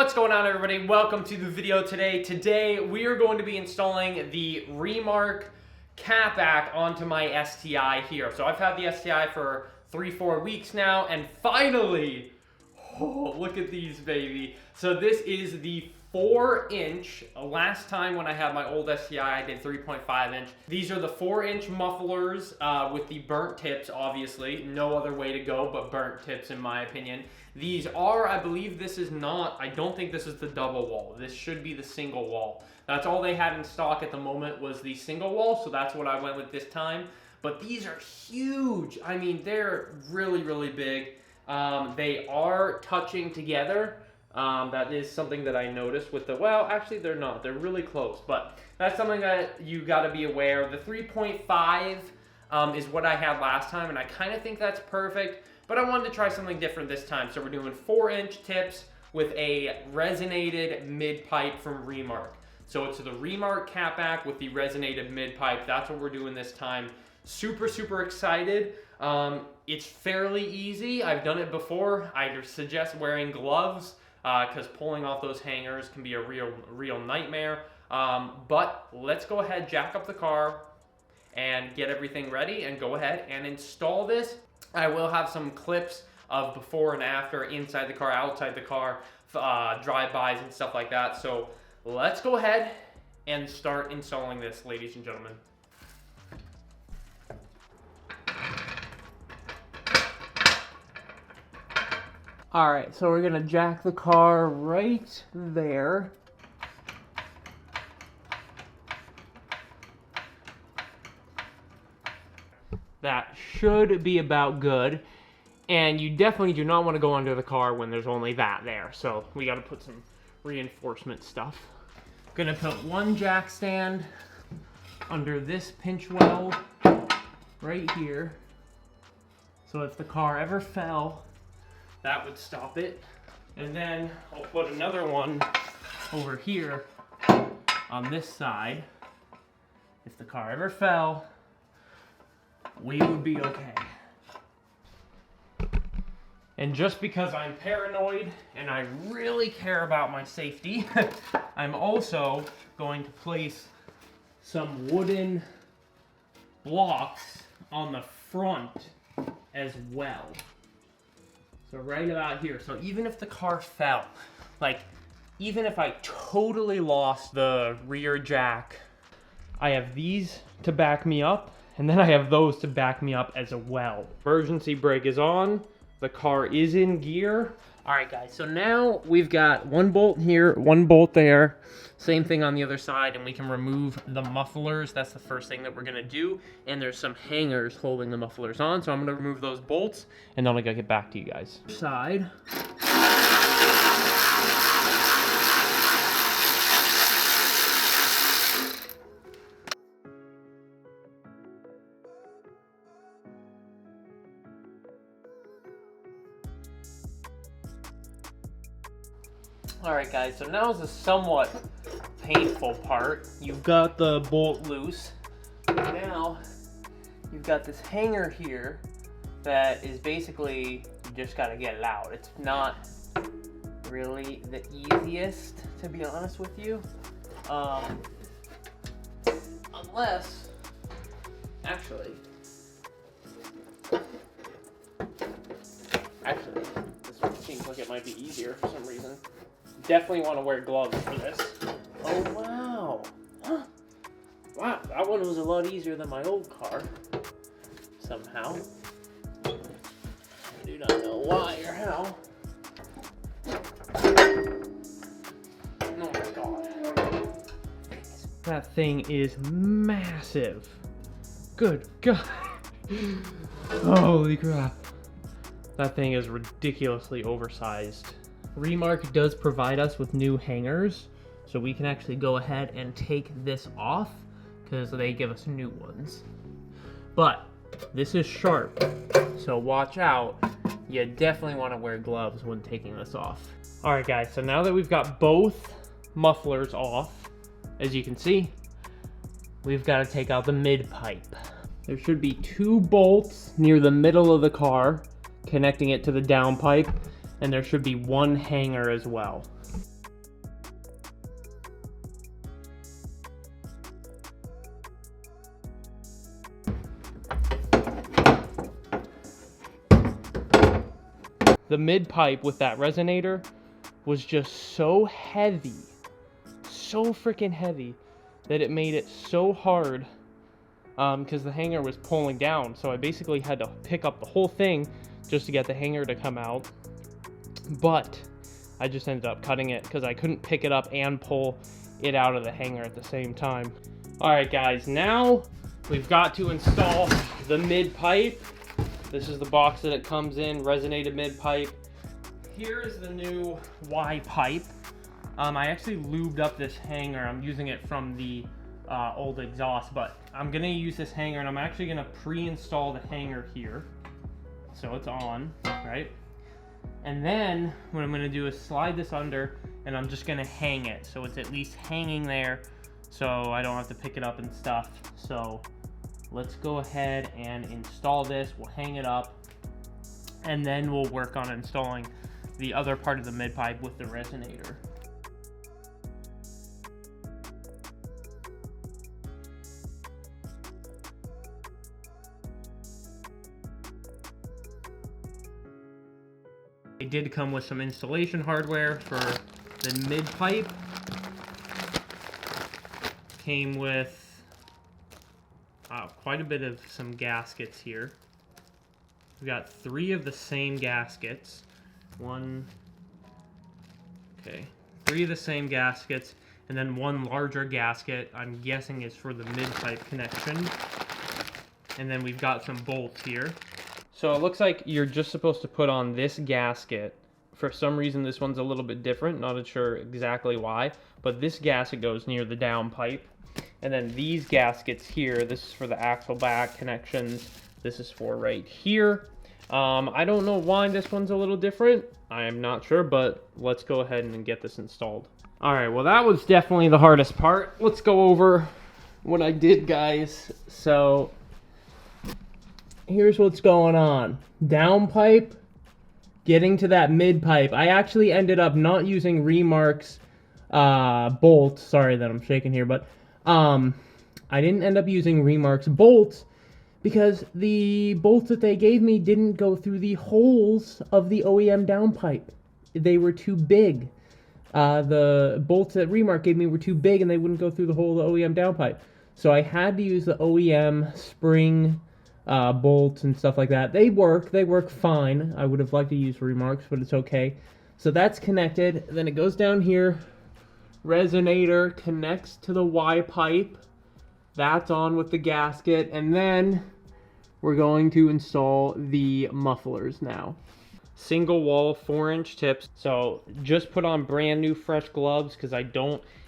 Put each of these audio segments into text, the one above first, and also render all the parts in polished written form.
What's going on, everybody? Welcome to the video today. Today we are going to be installing the Remark Catback onto my STI here. So I've had the STI for 3-4 weeks now, and finally, oh, look at these, baby. So this is the 4-inch. Last time when I had my old STI, I did 3.5-inch. These are the 4-inch mufflers with the burnt tips, obviously. No other way to go but burnt tips, in my opinion. These are, I believe this is not, I don't think this is the double wall. This should be the single wall. That's all they had in stock at the moment was the single wall, so that's what I went with this time. But these are huge. I mean, they're really, really big. They are touching together. That is something that I noticed with the, well, actually they're not. They're really close, but that's something that you gotta be aware of. The 3.5 is what I had last time, and I kind of think that's perfect, but I wanted to try something different this time. So we're doing 4-inch tips with a resonated mid-pipe from Remark. So it's the Remark Catback with the resonated mid-pipe. That's what we're doing this time. Super, super excited. It's fairly easy. I've done it before. I suggest wearing gloves because pulling off those hangers can be a real nightmare. But let's go ahead, jack up the car, and get everything ready and go ahead and install this. I will have some clips of before and after, inside the car, outside the car, drive-bys and stuff like that. So let's go ahead and start installing this, ladies and gentlemen. All right, so we're gonna jack the car right there. That should be about good. And you definitely do not want to go under the car when there's only that there. So we got to put some reinforcement stuff. Gonna put one jack stand under this pinch weld right here. So if the car ever fell, that would stop it. And then I'll put another one over here on this side. If the car ever fell, we would be okay. And just because I'm paranoid and I really care about my safety, I'm also going to place some wooden blocks on the front as well. So right about here. So even if the car fell, like even if I totally lost the rear jack, I have these to back me up, and then I have those to back me up as well. Emergency brake is on. The car is in gear. All right, guys, so now we've got one bolt here, one bolt there. Same thing on the other side, and we can remove the mufflers. That's the first thing that we're gonna do. And there's some hangers holding the mufflers on, so I'm gonna remove those bolts, and then I'm gonna get back to you guys. Side. Alright guys, so now is the somewhat painful part. You've got the bolt loose. Now, you've got this hanger here that is basically, you just gotta get it out. It's not really the easiest, to be honest with you. Unless, actually, this one seems like it might be easier for some reason. Definitely want to wear gloves for this. Oh, wow. Huh. Wow, that one was a lot easier than my old car. Somehow. I do not know why or how. Oh my god. That thing is massive. Good God. Holy crap. That thing is ridiculously oversized. Remark does provide us with new hangers, so we can actually go ahead and take this off because they give us new ones. But this is sharp, so watch out. You definitely want to wear gloves when taking this off. All right, guys, so now that we've got both mufflers off, as you can see, we've got to take out the mid-pipe. There should be 2 bolts near the middle of the car connecting it to the downpipe, and there should be 1 hanger as well. the mid pipe with that resonator was just so heavy, so freaking heavy, that it made it so hard because the hanger was pulling down. So I basically had to pick up the whole thing just to get the hanger to come out. But I just ended up cutting it because I couldn't pick it up and pull it out of the hanger at the same time. All right, guys, now we've got to install the mid pipe. This is the box that it comes in, resonated mid pipe. Here is the new Y pipe. I actually lubed up this hanger. I'm using it from the old exhaust, but I'm gonna use this hanger, and I'm actually gonna pre-install the hanger here. So it's on, right? And then what I'm gonna do is slide this under, and I'm just gonna hang it. So it's at least hanging there, so I don't have to pick it up and stuff. So let's go ahead and install this. We'll hang it up, and then we'll work on installing the other part of the mid pipe with the resonator. It did come with some installation hardware for the mid pipe. Came with quite a bit of some gaskets here. We've got 3 of the same gaskets. 3 of the same gaskets, and then 1 larger gasket, I'm guessing is for the mid pipe connection. And then we've got some bolts here. So it looks like you're just supposed to put on this gasket. For some reason this one's a little bit different, not sure exactly why, but this gasket goes near the down pipe. And then these gaskets here, this is for the axle back connections, this is for right here. I don't know why this one's a little different, I am not sure, but let's go ahead and get this installed. Alright, well that was definitely the hardest part. Let's go over what I did, guys. So here's what's going on. Down pipe, getting to that mid pipe. I actually ended up not using Remark's bolts. Sorry that I'm shaking here, but I didn't end up using Remark's bolts because the bolts that they gave me didn't go through the holes of the OEM down pipe. They were too big. The bolts that Remark gave me were too big and they wouldn't go through the whole of the OEM down pipe. So I had to use the OEM spring bolts and stuff like that. They work fine. I would have liked to use Remarks, but it's okay. So that's connected. Then it goes down here. Resonator connects to the Y pipe. That's on with the gasket. And then we're going to install the mufflers now. Single wall 4-inch tips. So just put on brand new fresh gloves because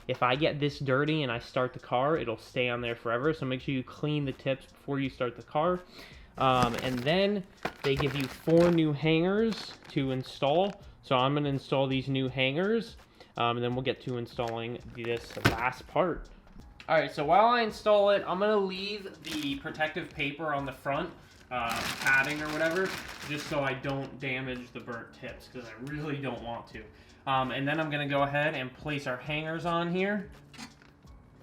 if I get this dirty and I start the car, it'll stay on there forever. So make sure you clean the tips before you start the car. And then they give you 4 new hangers to install. So I'm going to install these new hangers. And then we'll get to installing this last part. Alright, so while I install it, I'm going to leave the protective paper on the front, padding or whatever, just so I don't damage the burnt tips, because I really don't want to. And then I'm going to go ahead and place our hangers on here.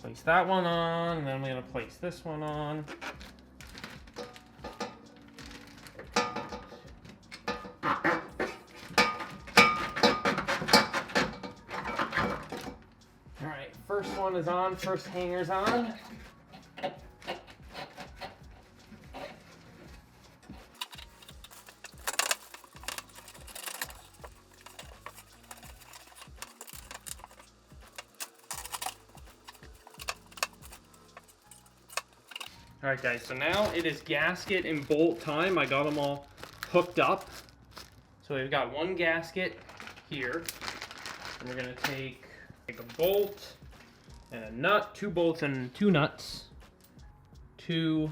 Place that one on, and then I'm going to place this one on. Alright, first one is on, first hanger's on. Alright guys, so now it is gasket and bolt time. I got them all hooked up. So we've got one gasket here. And we're going to take a bolt and a nut, 2 bolts and 2 nuts. 2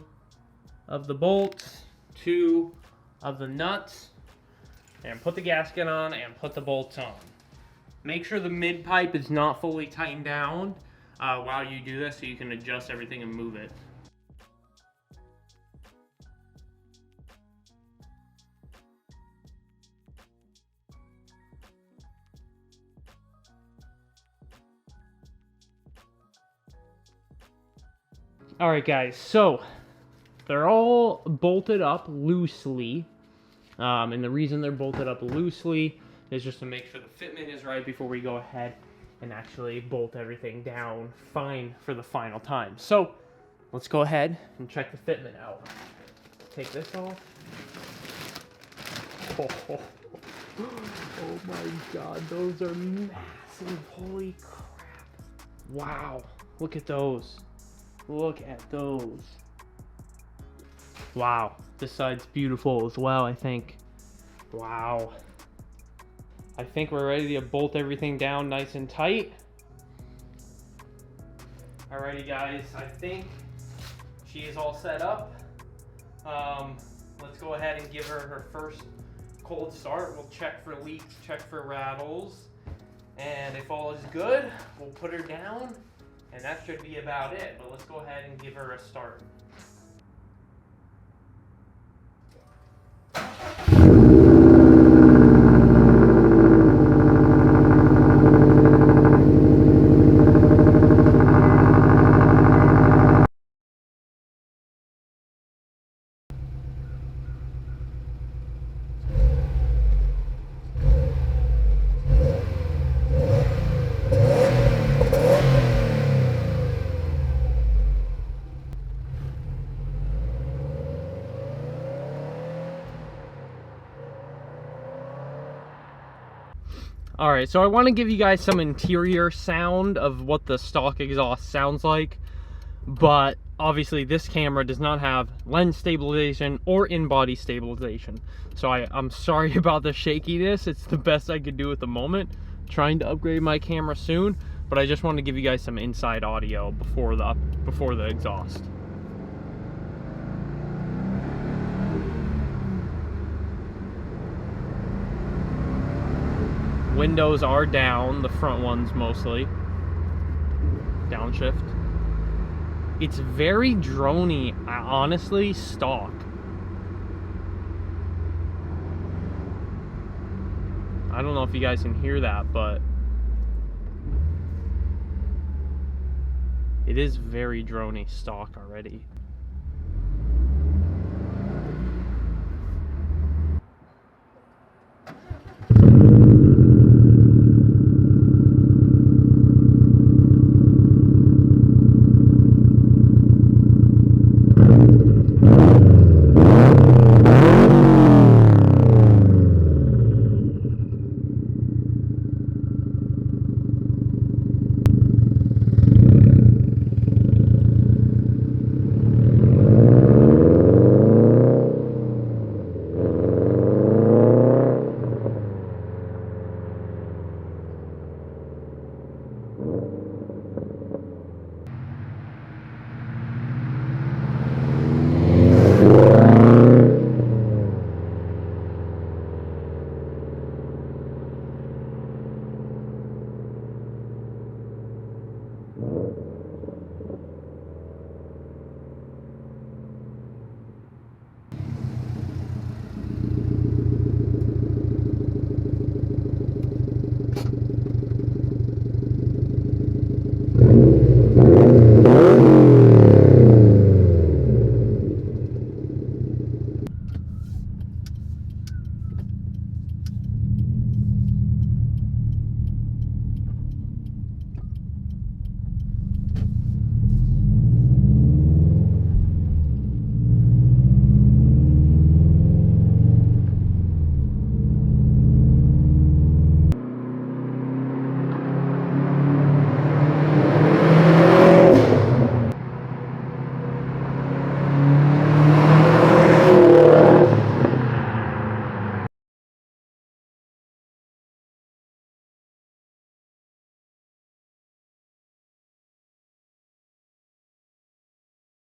of the bolts, 2 of the nuts. And put the gasket on and put the bolts on. Make sure the mid pipe is not fully tightened down while you do this so you can adjust everything and move it. Alright guys, so they're all bolted up loosely. And the reason they're bolted up loosely is just to make sure the fitment is right before we go ahead and actually bolt everything down fine for the final time. So let's go ahead and check the fitment out. Take this off. Oh my God, those are massive, holy crap. Wow, look at those. Look at those. Wow, this side's beautiful as well, I think. Wow. I think we're ready to bolt everything down nice and tight. Alrighty guys, I think she is all set up. Let's go ahead and give her first cold start. We'll check for leaks, check for rattles, and if all is good, we'll put her down, and that should be about it. But let's go ahead and give her a start. Alright, so I want to give you guys some interior sound of what the stock exhaust sounds like, but obviously this camera does not have lens stabilization or in-body stabilization. So I'm sorry about the shakiness. It's the best I could do at the moment. Trying to upgrade my camera soon, but I just want to give you guys some inside audio before the exhaust. Windows are down, the front ones mostly. Downshift. It's very droney, honestly, stock. I don't know if you guys can hear that, but it is very droney stock already.